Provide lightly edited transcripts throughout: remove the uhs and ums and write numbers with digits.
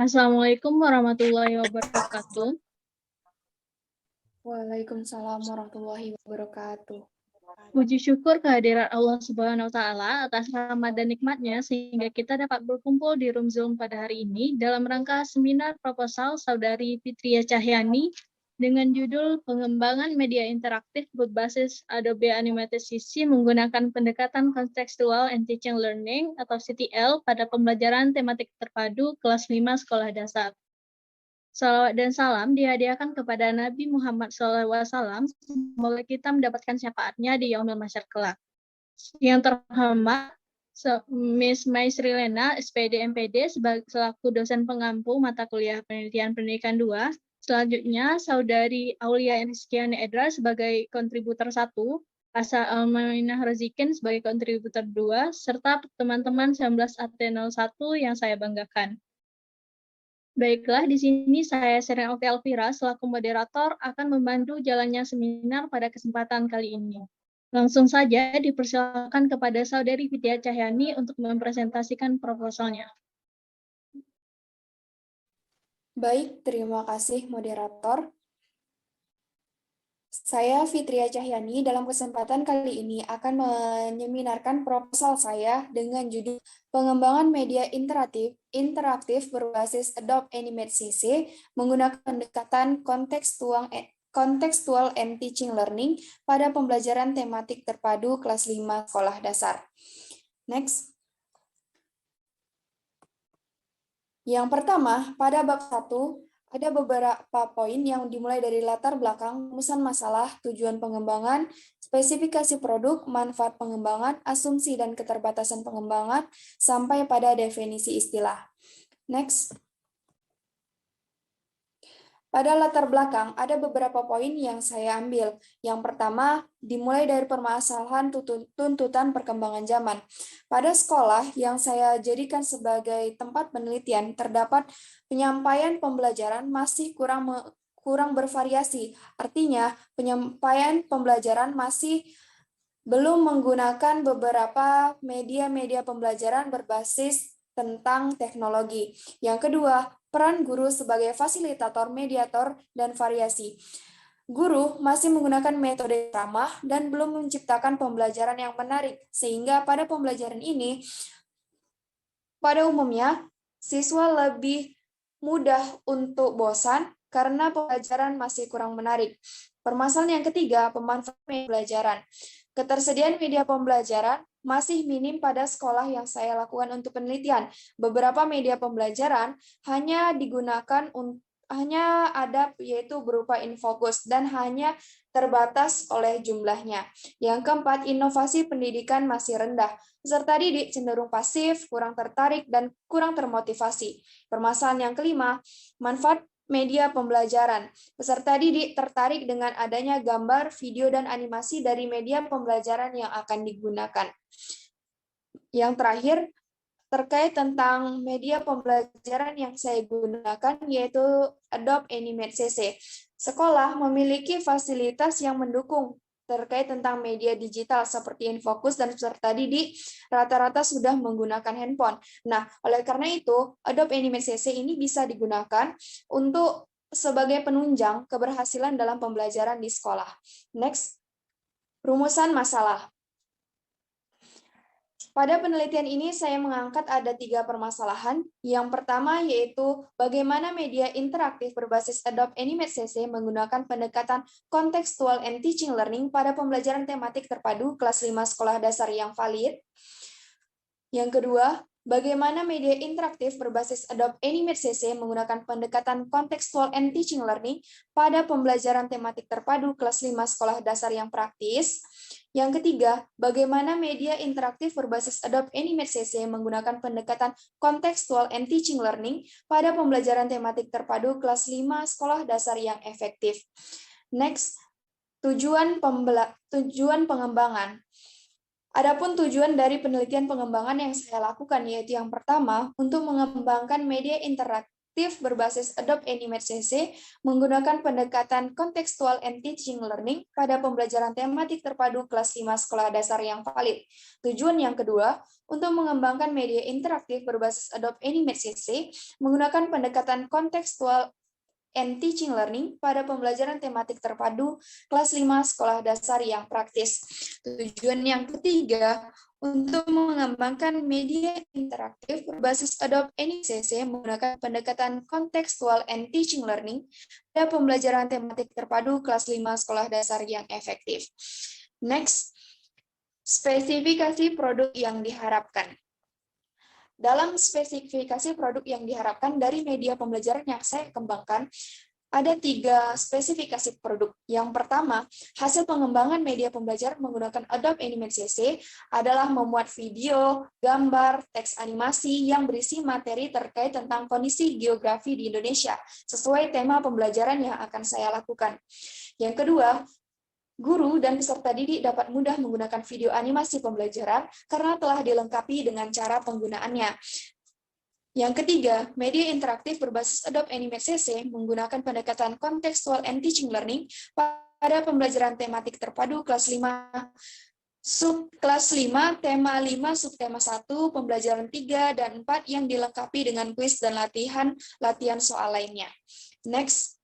Assalamualaikum warahmatullahi wabarakatuh. Waalaikumsalam warahmatullahi wabarakatuh. Puji syukur kehadiran Allah Subhanahu wa Ta'ala atas rahmat dan nikmatnya sehingga kita dapat berkumpul di room Zoom pada hari ini dalam rangka seminar proposal Saudari Fitria Cahyani dengan judul Pengembangan Media Interaktif Berbasis Adobe Animated CC menggunakan pendekatan Contextual and Teaching Learning atau CTL pada pembelajaran tematik terpadu kelas 5 sekolah dasar. Salawat dan salam dihadiahkan kepada Nabi Muhammad SAW. Semoga kita mendapatkan syafaatnya di Yaumil Mahsyar kelak. Yang terhormat, Miss Maisri Lena, SPD MPD, selaku dosen pengampu mata kuliah penelitian pendidikan 2. Selanjutnya, Saudari Aulia Rizkiani Edra sebagai kontributor 1, Asa Almaminah Rozikin sebagai kontributor 2, serta teman-teman 19 AT01 yang saya banggakan. Baiklah, di sini saya Seren Oke Elvira selaku moderator akan membantu jalannya seminar pada kesempatan kali ini. Langsung saja dipersilakan kepada Saudari Fitria Cahyani untuk mempresentasikan proposalnya. Baik, terima kasih moderator. Saya Fitria Cahyani dalam kesempatan kali ini akan menyeminarkan proposal saya dengan judul Pengembangan Media Interaktif berbasis Adobe Animate CC menggunakan pendekatan Contextual and Teaching Learning pada pembelajaran tematik terpadu kelas 5 sekolah dasar. Next. Yang pertama, pada bab 1, ada beberapa poin yang dimulai dari latar belakang, rumusan masalah, tujuan pengembangan, spesifikasi produk, manfaat pengembangan, asumsi dan keterbatasan pengembangan, sampai pada definisi istilah. Next. Pada latar belakang, ada beberapa poin yang saya ambil. Yang pertama, dimulai dari permasalahan tuntutan perkembangan zaman. Pada sekolah yang saya jadikan sebagai tempat penelitian, terdapat penyampaian pembelajaran masih kurang bervariasi. Artinya, penyampaian pembelajaran masih belum menggunakan beberapa media-media pembelajaran berbasis tentang teknologi. Yang kedua, peran guru sebagai fasilitator, mediator, dan variasi. Guru masih menggunakan metode ramah dan belum menciptakan pembelajaran yang menarik, sehingga pada pembelajaran ini, pada umumnya, siswa lebih mudah untuk bosan karena pembelajaran masih kurang menarik. Permasalahan yang ketiga, pemanfaatan pembelajaran. Ketersediaan media pembelajaran masih minim pada sekolah yang saya lakukan untuk penelitian. Beberapa media pembelajaran hanya ada yaitu berupa infokus dan hanya terbatas oleh jumlahnya. Yang keempat, inovasi pendidikan masih rendah. Peserta didik cenderung pasif, kurang tertarik, dan kurang termotivasi. Permasalahan yang kelima, manfaat media pembelajaran. Peserta didik tertarik dengan adanya gambar, video, dan animasi dari media pembelajaran yang akan digunakan. Yang terakhir, terkait tentang media pembelajaran yang saya gunakan, yaitu Adobe Animate CC. Sekolah memiliki fasilitas yang mendukung terkait tentang media digital seperti Infokus dan peserta didik rata-rata sudah menggunakan handphone. Nah, oleh karena itu, Adobe Animate CC ini bisa digunakan untuk sebagai penunjang keberhasilan dalam pembelajaran di sekolah. Next, rumusan masalah. Pada penelitian ini saya mengangkat ada 3 permasalahan. Yang pertama yaitu bagaimana media interaktif berbasis Adobe Animate CC menggunakan pendekatan Contextual and Teaching Learning pada pembelajaran tematik terpadu kelas 5 sekolah dasar yang valid. Yang kedua, bagaimana media interaktif berbasis Adobe Animate CC menggunakan pendekatan Contextual and Teaching Learning pada pembelajaran tematik terpadu kelas 5 sekolah dasar yang praktis. Yang ketiga, bagaimana media interaktif berbasis Adobe Animate CC menggunakan pendekatan Contextual and Teaching Learning pada pembelajaran tematik terpadu kelas 5 sekolah dasar yang efektif. Next, tujuan pengembangan. Adapun tujuan dari penelitian pengembangan yang saya lakukan yaitu yang pertama, untuk mengembangkan media berbasis Adobe Animate CC menggunakan pendekatan kontekstual and teaching learning pada pembelajaran tematik terpadu kelas 5 sekolah dasar yang valid. Tujuan yang kedua, untuk mengembangkan media interaktif berbasis Adobe Animate CC menggunakan pendekatan kontekstual and teaching learning pada pembelajaran tematik terpadu kelas 5 sekolah dasar yang praktis. Tujuan yang ketiga, untuk mengembangkan media interaktif berbasis Adobe Animate CC menggunakan pendekatan kontekstual and teaching learning pada pembelajaran tematik terpadu kelas 5 sekolah dasar yang efektif. Next, spesifikasi produk yang diharapkan. Dalam spesifikasi produk yang diharapkan dari media pembelajaran yang saya kembangkan, ada 3 spesifikasi produk. Yang pertama, hasil pengembangan media pembelajaran menggunakan Adobe Animate CC adalah memuat video, gambar, teks animasi yang berisi materi terkait tentang kondisi geografi di Indonesia, sesuai tema pembelajaran yang akan saya lakukan. Yang kedua, guru dan peserta didik dapat mudah menggunakan video animasi pembelajaran karena telah dilengkapi dengan cara penggunaannya. Yang ketiga, media interaktif berbasis Adobe Animate CC menggunakan pendekatan contextual and teaching learning pada pembelajaran tematik terpadu kelas 5 kelas 5, tema 5, subtema 1, pembelajaran 3 dan 4 yang dilengkapi dengan kuis dan latihan soal lainnya. Next.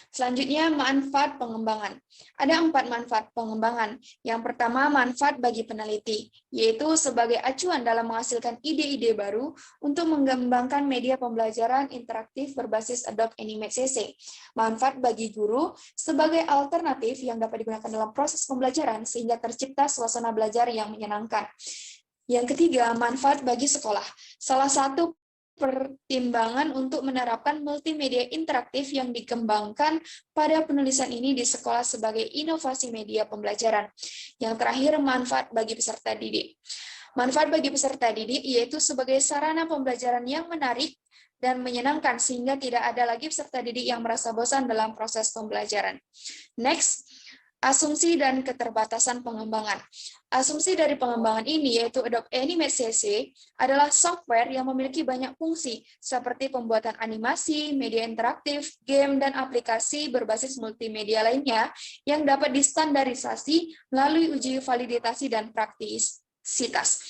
Selanjutnya, manfaat pengembangan. Ada 4 manfaat pengembangan. Yang pertama, manfaat bagi peneliti, yaitu sebagai acuan dalam menghasilkan ide-ide baru untuk mengembangkan media pembelajaran interaktif berbasis Adobe Animate CC. Manfaat bagi guru sebagai alternatif yang dapat digunakan dalam proses pembelajaran sehingga tercipta suasana belajar yang menyenangkan. Yang ketiga, manfaat bagi sekolah. Salah satu pertimbangan untuk menerapkan multimedia interaktif yang dikembangkan pada penulisan ini di sekolah sebagai inovasi media pembelajaran. Yang terakhir, manfaat bagi peserta didik. Manfaat bagi peserta didik yaitu sebagai sarana pembelajaran yang menarik dan menyenangkan sehingga tidak ada lagi peserta didik yang merasa bosan dalam proses pembelajaran. Next, asumsi dan keterbatasan pengembangan. Asumsi dari pengembangan ini yaitu Adobe Animate CC adalah software yang memiliki banyak fungsi seperti pembuatan animasi, media interaktif, game, dan aplikasi berbasis multimedia lainnya yang dapat distandarisasi melalui uji validasi dan praktisitas.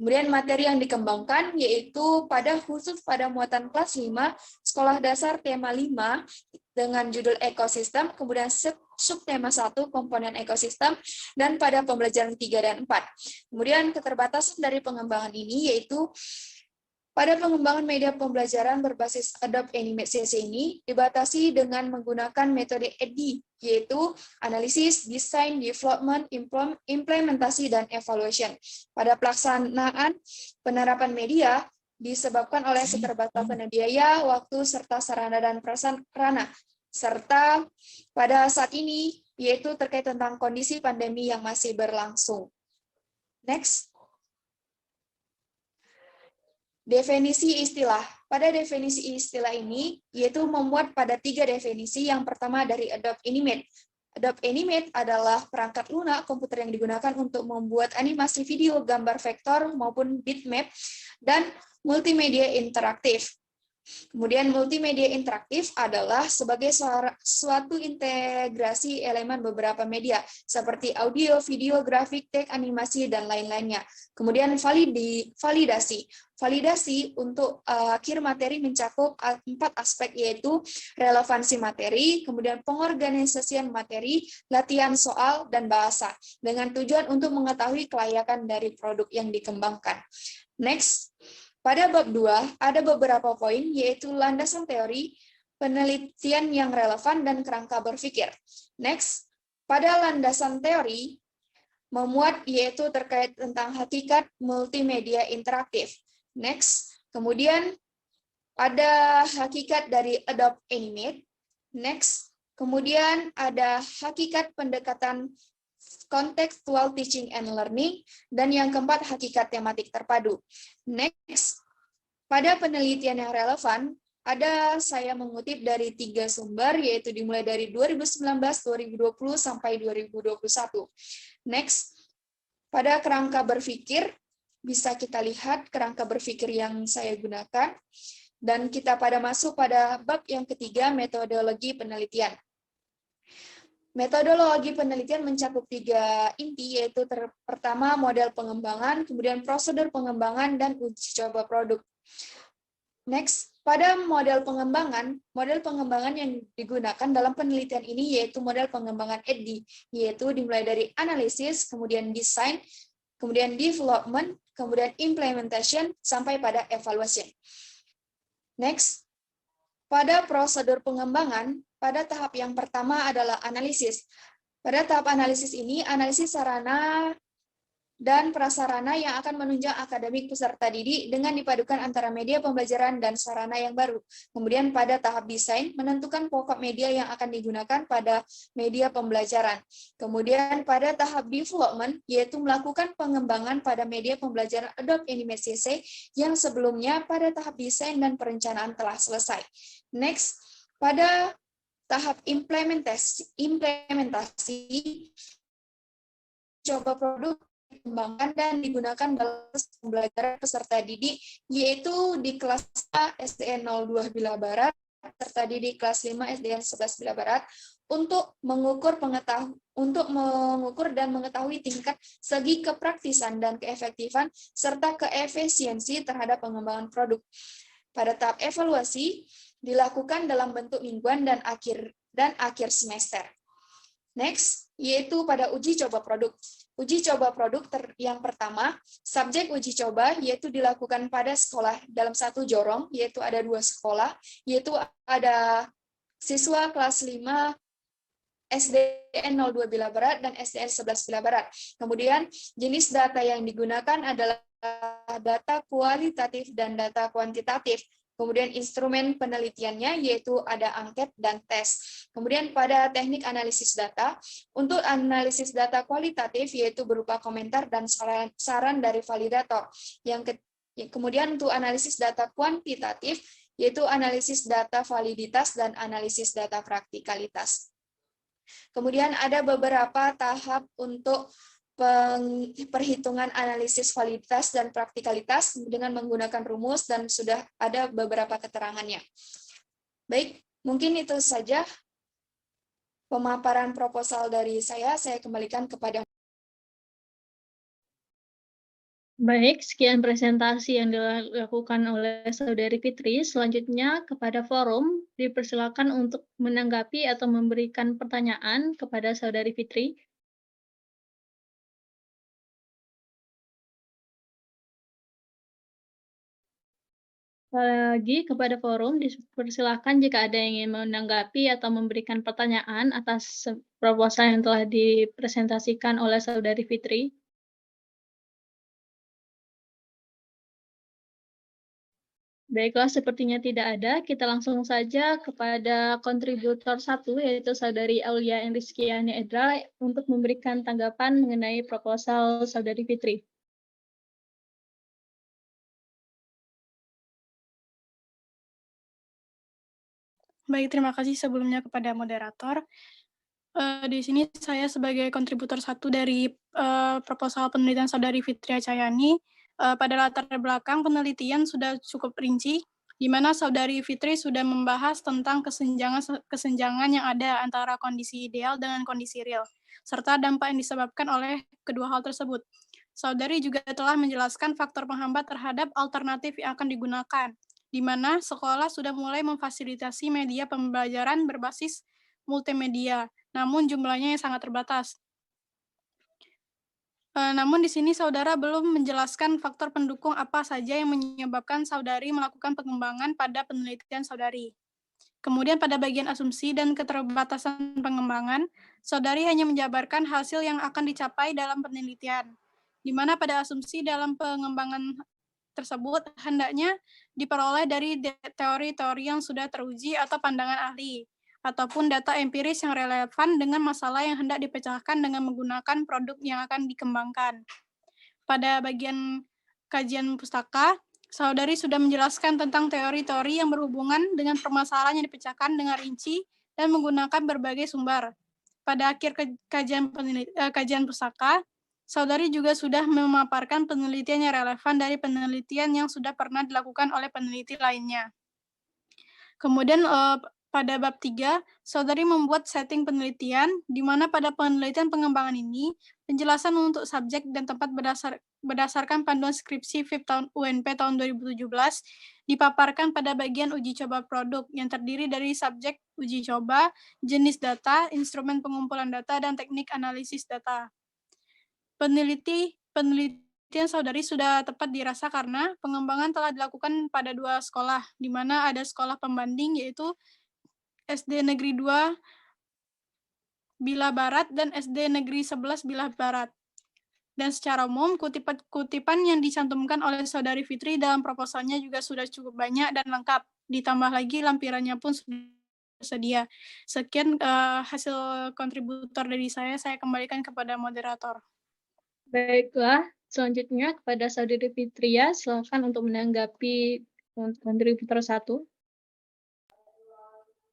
Kemudian materi yang dikembangkan yaitu khusus pada muatan kelas 5, sekolah dasar tema 5 dengan judul ekosistem, kemudian subtema 1 komponen ekosistem, dan pada pembelajaran 3 dan 4. Kemudian keterbatasan dari pengembangan ini yaitu pada pengembangan media pembelajaran berbasis Adobe Animate CC ini dibatasi dengan menggunakan metode ADDIE, yaitu analisis, desain, development, implementasi, dan evaluation. Pada pelaksanaan penerapan media disebabkan oleh keterbatasan biaya, waktu, serta sarana dan prasarana, serta pada saat ini yaitu terkait tentang kondisi pandemi yang masih berlangsung. Next. Definisi istilah. Pada definisi istilah ini, yaitu memuat pada 3 definisi. Yang pertama dari Adobe Animate. Adobe Animate adalah perangkat lunak komputer yang digunakan untuk membuat animasi video, gambar vektor, maupun bitmap, dan multimedia interaktif. Kemudian multimedia interaktif adalah sebagai suatu integrasi elemen beberapa media, seperti audio, video, grafik, teks, animasi, dan lain-lainnya. Kemudian validasi. Validasi untuk akhir materi mencakup 4 aspek, yaitu relevansi materi, kemudian pengorganisasian materi, latihan soal, dan bahasa, dengan tujuan untuk mengetahui kelayakan dari produk yang dikembangkan. Next. Pada bab 2, ada beberapa poin, yaitu landasan teori, penelitian yang relevan, dan kerangka berpikir. Next, pada landasan teori, memuat yaitu terkait tentang hakikat multimedia interaktif. Next, kemudian ada hakikat dari Adobe Animate. Next, kemudian ada hakikat pendekatan contextual teaching and learning, dan yang keempat hakikat tematik terpadu. Next, pada penelitian yang relevan, saya mengutip dari 3 sumber, yaitu dimulai dari 2019, 2020, sampai 2021. Next, pada kerangka berpikir, bisa kita lihat kerangka berpikir yang saya gunakan, Dan kita masuk pada bab yang ketiga, metodologi penelitian. Metodologi penelitian mencakup 3 inti, yaitu pertama model pengembangan, kemudian prosedur pengembangan, dan uji coba produk. Next, pada model pengembangan yang digunakan dalam penelitian ini yaitu model pengembangan EDDI, yaitu dimulai dari analisis, kemudian design, kemudian development, kemudian implementation, sampai pada evaluation. Next, pada prosedur pengembangan, pada tahap yang pertama adalah analisis. Pada tahap analisis ini, analisis sarana dan prasarana yang akan menunjang akademik peserta didik dengan dipadukan antara media pembelajaran dan sarana yang baru. Kemudian pada tahap desain, menentukan pokok media yang akan digunakan pada media pembelajaran. Kemudian pada tahap development, yaitu melakukan pengembangan pada media pembelajaran Adobe Animate CC yang sebelumnya pada tahap desain dan perencanaan telah selesai. Next, pada tahap implementasi coba produk dikembangkan dan digunakan dalam pembelajaran peserta didik, yaitu di kelas A SDN 02 Bila Barat, peserta didik kelas 5 SDN 11 Bila Barat, untuk mengukur dan mengetahui tingkat segi kepraktisan dan keefektifan serta keefisiensi terhadap pengembangan produk. Pada tahap evaluasi dilakukan dalam bentuk mingguan dan akhir semester. Next, yaitu pada uji coba produk. Uji coba produk yang pertama, subjek uji coba yaitu dilakukan pada sekolah dalam satu jorong, yaitu ada 2 sekolah, yaitu ada siswa kelas 5 SDN 02 Bila Barat dan SDN 11 Bila Barat. Kemudian jenis data yang digunakan adalah data kualitatif dan data kuantitatif. Kemudian instrumen penelitiannya yaitu ada angket dan tes. Kemudian pada teknik analisis data, untuk analisis data kualitatif yaitu berupa komentar dan saran dari validator. Kemudian untuk analisis data kuantitatif yaitu analisis data validitas dan analisis data praktikalitas. Kemudian ada beberapa tahap untuk perhitungan analisis validitas dan praktikalitas dengan menggunakan rumus dan sudah ada beberapa keterangannya. Baik, mungkin itu saja pemaparan proposal dari saya kembalikan kepada. Baik, sekian presentasi yang dilakukan oleh Saudari Fitri. Selanjutnya kepada forum, dipersilakan untuk menanggapi atau memberikan pertanyaan kepada Saudari Fitri. Lagi kepada forum, dipersilakan jika ada yang ingin menanggapi atau memberikan pertanyaan atas proposal yang telah dipresentasikan oleh Saudari Fitri. Baiklah, sepertinya tidak ada. Kita langsung saja kepada kontributor 1, yaitu Saudari Aulia Enriskiani Edra, untuk memberikan tanggapan mengenai proposal Saudari Fitri. Baik, terima kasih sebelumnya kepada moderator. Di sini saya sebagai kontributor 1 dari proposal penelitian Saudari Fitri Cahyani. Pada latar belakang penelitian sudah cukup rinci, di mana Saudari Fitri sudah membahas tentang kesenjangan yang ada antara kondisi ideal dengan kondisi real, serta dampak yang disebabkan oleh kedua hal tersebut. Saudari juga telah menjelaskan faktor penghambat terhadap alternatif yang akan digunakan, di mana sekolah sudah mulai memfasilitasi media pembelajaran berbasis multimedia, namun jumlahnya yang sangat terbatas. Namun di sini saudara belum menjelaskan faktor pendukung apa saja yang menyebabkan saudari melakukan pengembangan pada penelitian saudari. Kemudian pada bagian asumsi dan keterbatasan pengembangan, saudari hanya menjabarkan hasil yang akan dicapai dalam penelitian, di mana pada asumsi dalam pengembangan tersebut hendaknya diperoleh dari teori-teori yang sudah teruji atau pandangan ahli, ataupun data empiris yang relevan dengan masalah yang hendak dipecahkan dengan menggunakan produk yang akan dikembangkan. Pada bagian kajian pustaka, saudari sudah menjelaskan tentang teori-teori yang berhubungan dengan permasalahan yang dipecahkan dengan rinci dan menggunakan berbagai sumber. Pada akhir kajian pustaka, saudari juga sudah memaparkan penelitian yang relevan dari penelitian yang sudah pernah dilakukan oleh peneliti lainnya. Kemudian pada bab 3, saudari membuat setting penelitian, di mana pada penelitian pengembangan ini, penjelasan untuk subjek dan tempat berdasarkan panduan skripsi FIP tahun UNP tahun 2017 dipaparkan pada bagian uji coba produk yang terdiri dari subjek uji coba, jenis data, instrumen pengumpulan data, dan teknik analisis data. Penelitian saudari sudah tepat dirasa karena pengembangan telah dilakukan pada 2 sekolah, di mana ada sekolah pembanding yaitu SD Negeri 2 Bila Barat dan SD Negeri 11 Bila Barat. Dan secara umum, kutipan yang dicantumkan oleh Saudari Fitri dalam proposalnya juga sudah cukup banyak dan lengkap. Ditambah lagi lampirannya pun sudah tersedia. Sekian hasil kontributor dari saya kembalikan kepada moderator. Baiklah, selanjutnya kepada Saudari Fitria, silakan untuk menanggapi kontributor 1.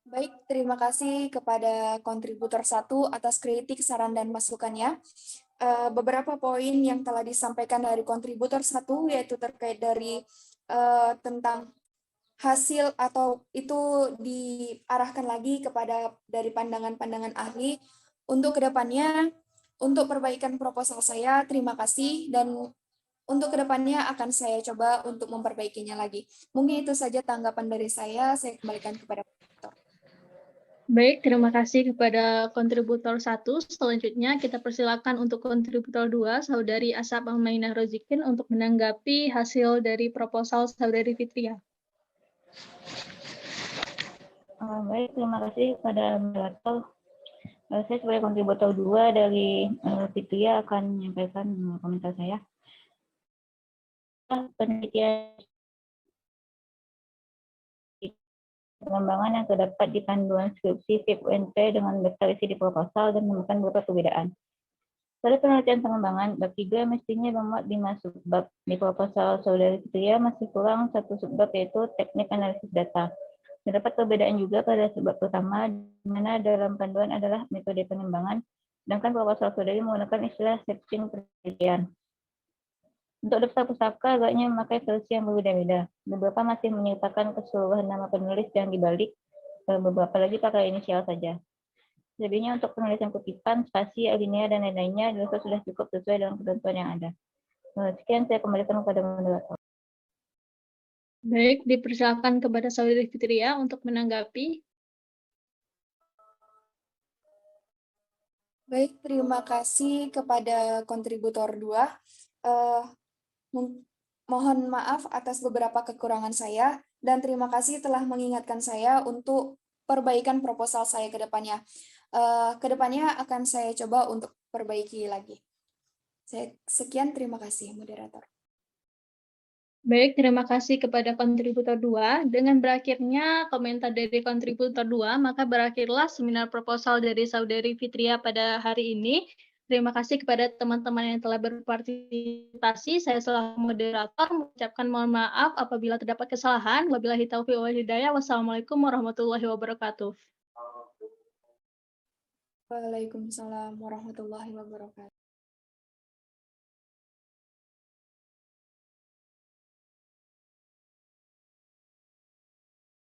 Baik, terima kasih kepada kontributor 1 atas kritik, saran, dan masukannya. Beberapa poin yang telah disampaikan dari kontributor 1 yaitu terkait dari tentang hasil atau itu diarahkan lagi kepada dari pandangan-pandangan ahli. Untuk kedepannya, untuk perbaikan proposal saya, terima kasih, dan untuk kedepannya akan saya coba untuk memperbaikinya lagi. Mungkin itu saja tanggapan dari saya kembalikan kepada moderator. Baik, terima kasih kepada kontributor 1. Selanjutnya kita persilakan untuk kontributor 2, Saudari Asap Amainah Rozikin, untuk menanggapi hasil dari proposal Saudari Fitria. Baik, terima kasih kepada moderator. Saya sebagai kontributor 2 dari Fitria akan menyampaikan komentar saya. Penelitian pengembangan yang terdapat di panduan skripsi FIP UNP dengan daftar isi di proposal dan menemukan beberapa perbedaan. Pada penelitian pengembangan, bab 3 mestinya memuat 5 subbab. Di proposal Saudari Fitria masih kurang 1 subbab, yaitu teknik analisis data. Terdapat perbedaan juga pada subbab pertama, di mana dalam panduan adalah metode pengembangan, sedangkan proposal Saudari menggunakan istilah setting penelitian. Untuk daftar pustaka, agaknya memakai versi yang berbeda-beda. Beberapa masih menyertakan keseluruhan nama penulis yang dibalik, beberapa lagi pakai inisial saja. Selebihnya untuk penulisan kutipan, spasi, alinea, dan lain-lainnya dirasa sudah cukup sesuai dengan ketentuan yang ada. Sekian, saya kembalikan kepada moderator. Baik, dipersilakan kepada Saudari Fitria untuk menanggapi. Baik, terima kasih kepada kontributor 2. Mohon maaf atas beberapa kekurangan saya, dan terima kasih telah mengingatkan saya untuk perbaikan proposal saya ke depannya. Kedepannya akan saya coba untuk perbaiki lagi. Sekian, terima kasih, moderator. Baik, terima kasih kepada kontributor 2. Dengan berakhirnya komentar dari kontributor 2, maka berakhirlah seminar proposal dari Saudari Fitria pada hari ini. Terima kasih kepada teman-teman yang telah berpartisipasi. Saya selaku moderator mengucapkan mohon maaf apabila terdapat kesalahan. Wabillahi taufiq wal hidayah. Wassalamualaikum warahmatullahi wabarakatuh. Waalaikumsalam warahmatullahi wabarakatuh.